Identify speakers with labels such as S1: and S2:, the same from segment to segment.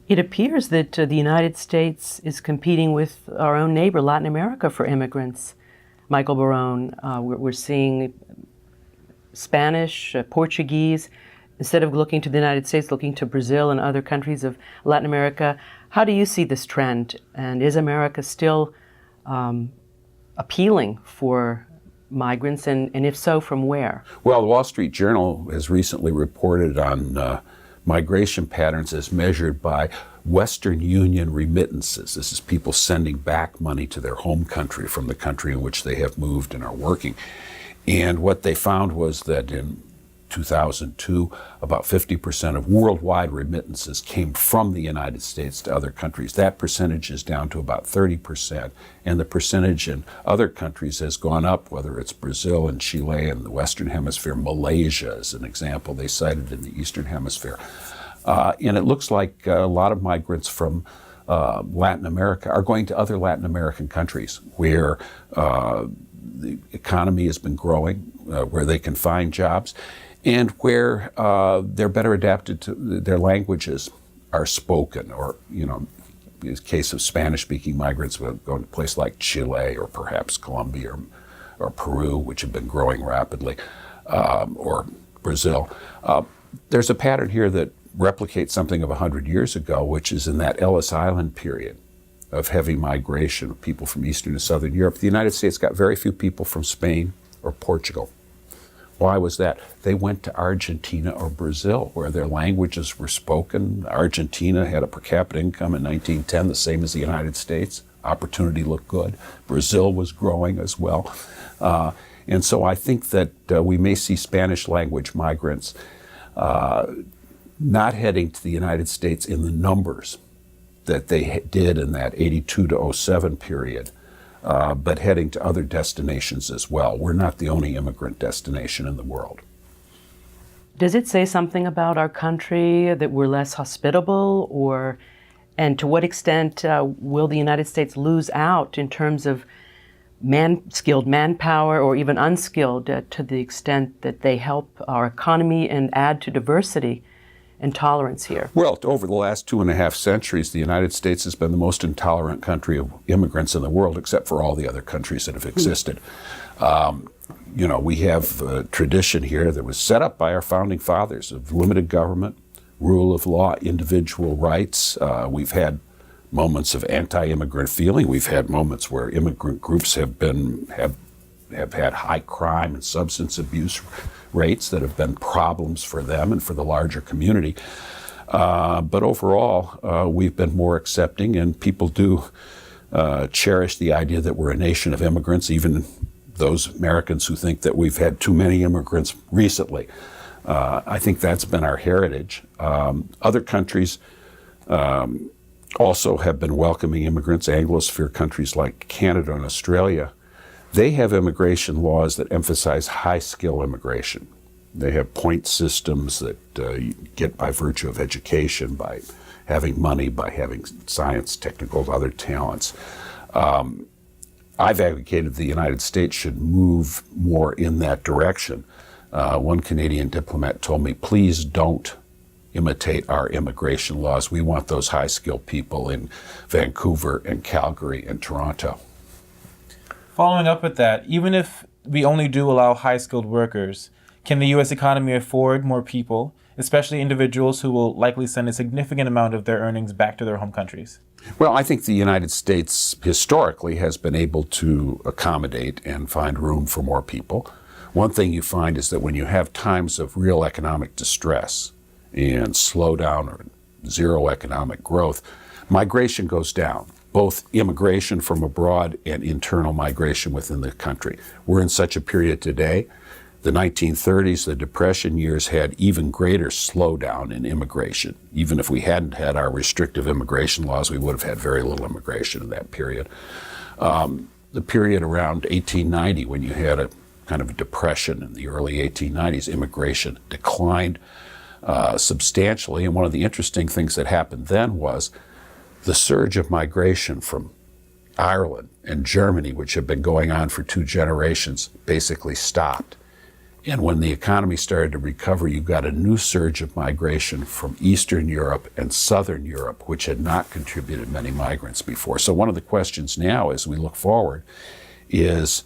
S1: It appears that the United States is competing with our own neighbor, Latin America, for immigrants. Michael Barone, we're seeing Spanish, Portuguese, instead of looking to the United States, looking to Brazil and other countries of Latin America. How do you see this trend? And is America still appealing for migrants, and if so, from where?
S2: Well, the Wall Street Journal has recently reported on migration patterns as measured by Western Union remittances. This is people sending back money to their home country from the country in which they have moved and are working. And what they found was that in 2002, about 50% of worldwide remittances came from the United States to other countries. That percentage is down to about 30%, and the percentage in other countries has gone up, whether it's Brazil and Chile in the Western Hemisphere, Malaysia is an example they cited in the Eastern Hemisphere. And it looks like a lot of migrants from Latin America are going to other Latin American countries where the economy has been growing, where they can find jobs, and where they're better adapted to their languages are spoken, or, in the case of Spanish-speaking migrants, we'll go to a place like Chile or perhaps Colombia or Peru, which have been growing rapidly, or Brazil. There's a pattern here that replicates something of 100 years ago, which is in that Ellis Island period of heavy migration of people from Eastern and Southern Europe. The United States got very few people from Spain or Portugal. Why was that? They went to Argentina or Brazil, where their languages were spoken. Argentina had a per capita income in 1910, the same as the United States. Opportunity looked good. Brazil was growing as well. And so I think that we may see Spanish language migrants not heading to the United States in the numbers that they did in that 82 to 07 period, but heading to other destinations as well. We're not the only immigrant destination in the world.
S1: Does it say something about our country that we're less hospitable, and to what extent will the United States lose out in terms of skilled manpower or even unskilled to the extent that they help our economy and add to diversity and tolerance here?
S2: Well, over the last 2.5 centuries, the United States has been the most intolerant country of immigrants in the world, except for all the other countries that have existed. We have a tradition here that was set up by our founding fathers of limited government, rule of law, individual rights. We've had moments of anti-immigrant feeling. We've had moments where immigrant groups have had high crime and substance abuse rates that have been problems for them and for the larger community. But overall, we've been more accepting, and people do cherish the idea that we're a nation of immigrants, even those Americans who think that we've had too many immigrants recently. I think that's been our heritage. Other countries also have been welcoming immigrants. Anglosphere countries like Canada and Australia, they have immigration laws that emphasize high-skill immigration. They have point systems that you get by virtue of education, by having money, by having science, technical, other talents. I've advocated the United States should move more in that direction. One Canadian diplomat told me, please don't imitate our immigration laws. We want those high-skilled people in Vancouver and Calgary and Toronto.
S3: Following up with that, even if we only do allow high-skilled workers, can the U.S. economy afford more people, especially individuals who will likely send a significant amount of their earnings back to their home countries?
S2: Well, I think the United States historically has been able to accommodate and find room for more people. One thing you find is that when you have times of real economic distress and slowdown or zero economic growth, migration goes down, both immigration from abroad and internal migration within the country. We're in such a period today. The 1930s, the Depression years, had even greater slowdown in immigration. Even if we hadn't had our restrictive immigration laws, we would have had very little immigration in that period. The period around 1890, when you had a kind of a depression in the early 1890s, immigration declined substantially. And one of the interesting things that happened then was the surge of migration from Ireland and Germany, which had been going on for 2 generations, basically stopped. And when the economy started to recover, you got a new surge of migration from Eastern Europe and Southern Europe, which had not contributed many migrants before. So one of the questions now as we look forward is,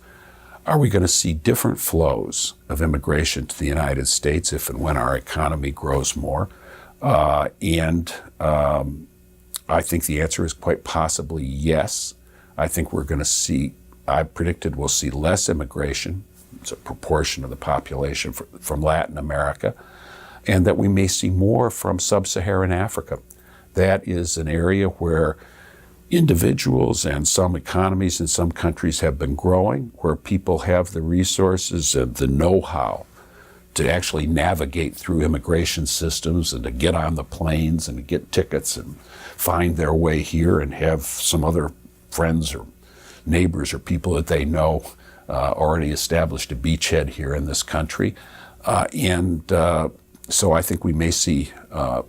S2: are we going to see different flows of immigration to the United States if and when our economy grows more? I think the answer is quite possibly yes. I think we're going to see, I predicted we'll see less immigration. It's a proportion of the population from Latin America, and that we may see more from sub-Saharan Africa. That is an area where individuals and some economies in some countries have been growing, where people have the resources and the know-how to actually navigate through immigration systems and to get on the planes and to get tickets and find their way here and have some other friends or neighbors or people that they know already established a beachhead here in this country. So I think we may see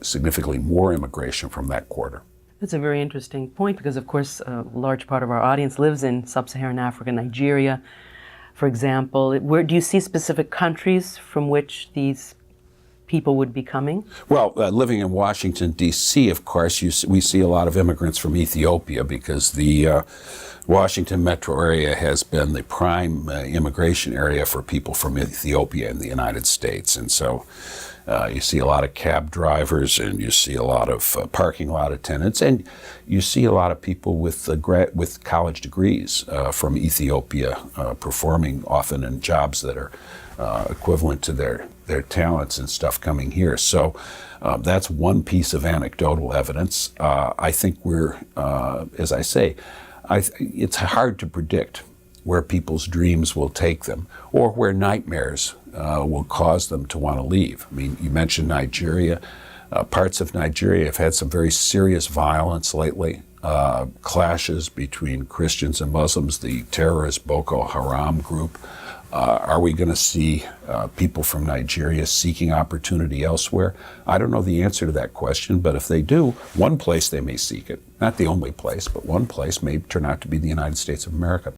S2: significantly more immigration from that quarter.
S1: That's a very interesting point because, of course, a large part of our audience lives in sub-Saharan Africa, Nigeria, for example. Where do you see specific countries from which these people would be coming?
S2: Well, living in Washington, D.C., of course, we see a lot of immigrants from Ethiopia because the Washington metro area has been the prime immigration area for people from Ethiopia in the United States. And so you see a lot of cab drivers, and you see a lot of parking lot attendants, and you see a lot of people with college degrees from Ethiopia performing often in jobs that are equivalent to their talents and stuff coming here. So that's one piece of anecdotal evidence. I think we're, as I say, it's hard to predict where people's dreams will take them or where nightmares will cause them to want to leave. I mean, you mentioned Nigeria. Parts of Nigeria have had some very serious violence lately, clashes between Christians and Muslims, the terrorist Boko Haram group. Are we going to see people from Nigeria seeking opportunity elsewhere? I don't know the answer to that question, but if they do, one place they may seek it. Not the only place, but one place may turn out to be the United States of America.